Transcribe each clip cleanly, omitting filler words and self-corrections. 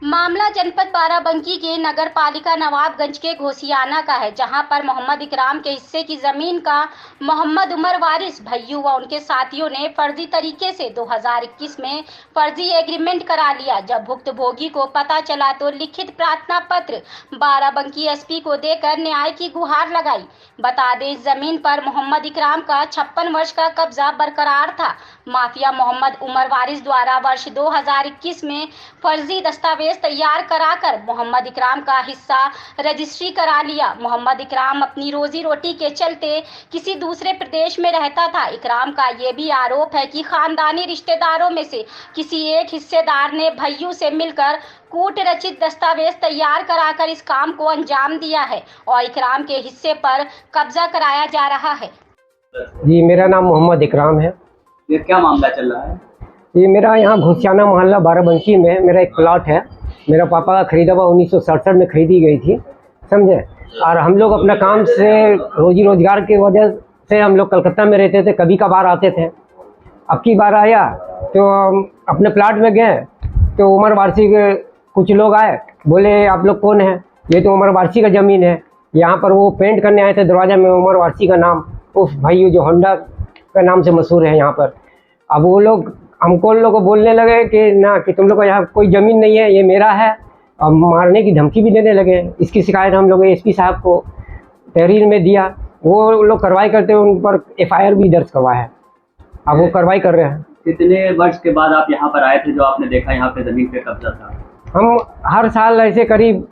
मामला जनपद बाराबंकी के नगर पालिका नवाबगंज के घोसियाना का है, जहां पर मोहम्मद इकराम के हिस्से की जमीन का मोहम्मद उमर वारिस भैयू व उनके साथियों ने फर्जी तरीके से 2021 में फर्जी एग्रीमेंट करा लिया। जब भुक्तभोगी को पता चला तो लिखित प्रार्थना पत्र बाराबंकी एसपी को देकर न्याय की गुहार लगाई। बता दें, इस जमीन पर मोहम्मद इकराम का 56 वर्ष का कब्जा बरकरार था। माफिया मोहम्मद उमर वारिस द्वारा वर्ष 2021 में फर्जी दस्तावेज तैयार कराकर मोहम्मद इकराम का हिस्सा रजिस्ट्री करा लिया। मोहम्मद इकराम अपनी रोजी रोटी के चलते किसी दूसरे प्रदेश में रहता था। इकराम का ये भी आरोप है कि खानदानी रिश्तेदारों में से किसी एक हिस्सेदार ने भैयू से मिलकर कूट रचित दस्तावेज तैयार कराकर इस काम को अंजाम दिया है और इकराम के हिस्से पर कब्जा कराया जा रहा है। जी, मेरा नाम मोहम्मद इकराम है। ये क्या मामला चल रहा है? ये मेरा यहाँ घोसियाना मोहल्ला बाराबंकी में मेरा एक प्लॉट है। मेरा पापा का खरीदा हुआ 1967 में खरीदी गई थी, समझे। और हम लोग अपना काम से रोजी रोजगार की वजह से हम लोग कलकत्ता में रहते थे, कभी कभार आते थे। अब की बार आया तो अपने प्लाट में गए तो उमर वारसी के कुछ लोग आए, बोले आप लोग कौन हैं? ये तो उमर वारसी का ज़मीन है। यहाँ पर वो पेंट करने आए थे दरवाजा में, उमर वारसी का नाम उस भाई जो होंडा का नाम से मशहूर है यहाँ पर। अब वो लोग हमको लोग को बोलने लगे कि ना, कि तुम लोग को यहाँ कोई ज़मीन नहीं है, ये मेरा है। अब मारने की धमकी भी देने लगे। इसकी शिकायत हम लोग एसपी साहब को तहरीर में दिया। वो लोग कार्रवाई करते हुए उन पर एफआईआर भी दर्ज करवाया है। अब वो कार्रवाई कर रहे हैं। कितने वर्ष के बाद आप यहाँ पर आए थे जो आपने देखा यहाँ पे जमीन पे कब्जा था? हम हर साल ऐसे करीब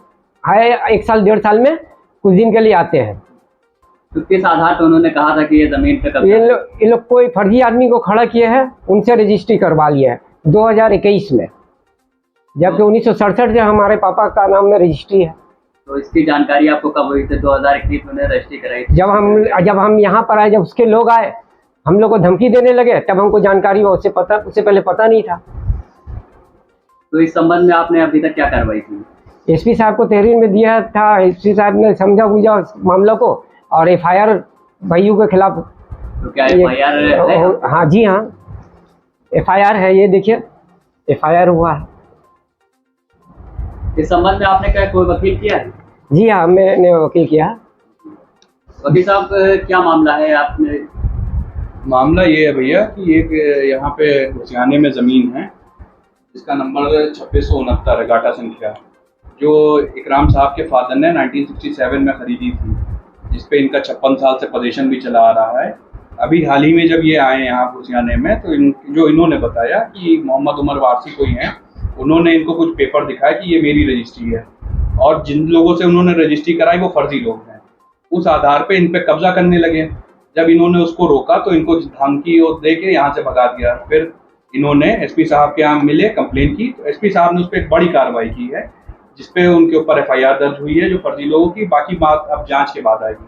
है 1 साल 1.5 साल में कुछ दिन के लिए आते हैं। तो किस आधार पर उन्होंने कहा था कि ये जमीन पे कब्जा? ये लोग कोई फर्जी आदमी को खड़ा किए हैं, उनसे रजिस्ट्री करवा लिया है 2021 में, जबकि 1967 से हमारे पापा का नाम में रजिस्ट्री है। तो इसकी जानकारी आपको कब हुई थी? 2021 में उन्होंने रजिस्ट्री कराई थी। जब हम यहाँ पर आए, जब उसके लोग आए, हम लोग को धमकी देने लगे, तब हमको जानकारी हुआ। उससे पहले पता नहीं था। तो इस संबंध में आपने अभी तक क्या कार्रवाई की? एसपी साहब को तहरीर में दिया था। एसपी साहब ने समझा बुझा उस मामला को और एफआईआर भैयू के खिलाफ। तो क्या एफआईआर है? हाँ जी, हाँ एफआईआर है। ये देखिए एफआईआर हुआ है। इस संबंध में आपने क्या कोई वकील किया है? जी हाँ, मैंने वकील किया। वकील साहब, क्या मामला है? आपने मामला ये है भैया कि एक यहाँ पे घोसियाने में ज़मीन है जिसका नंबर 2669 है, गाटा संख्या, जो इकराम साहब के फादर ने 1967 में ख़रीदी थी, जिसपे इनका 56 साल से पोजीशन भी चला आ रहा है। अभी हाल ही में जब ये आए यहाँ घोसियाने में तो जो इन्होंने बताया कि मोहम्मद उमर वारसी कोई हैं, उन्होंने इनको कुछ पेपर दिखाया कि ये मेरी रजिस्ट्री है, और जिन लोगों से उन्होंने रजिस्ट्री कराई वो फर्जी लोग हैं। उस आधार पे इन पे कब्जा करने लगे। जब इन्होंने उसको रोका तो इनको धमकी और दे के यहाँ से भगा दिया। फिर इन्होंने एसपी साहब के यहाँ मिले, कंप्लेन की, तो एसपी साहब ने उस पर एक बड़ी कार्रवाई की है, जिसपे उनके ऊपर एफआईआर दर्ज हुई है जो फर्जी लोगों की। बाकी बात अब जांच के बाद आएगी।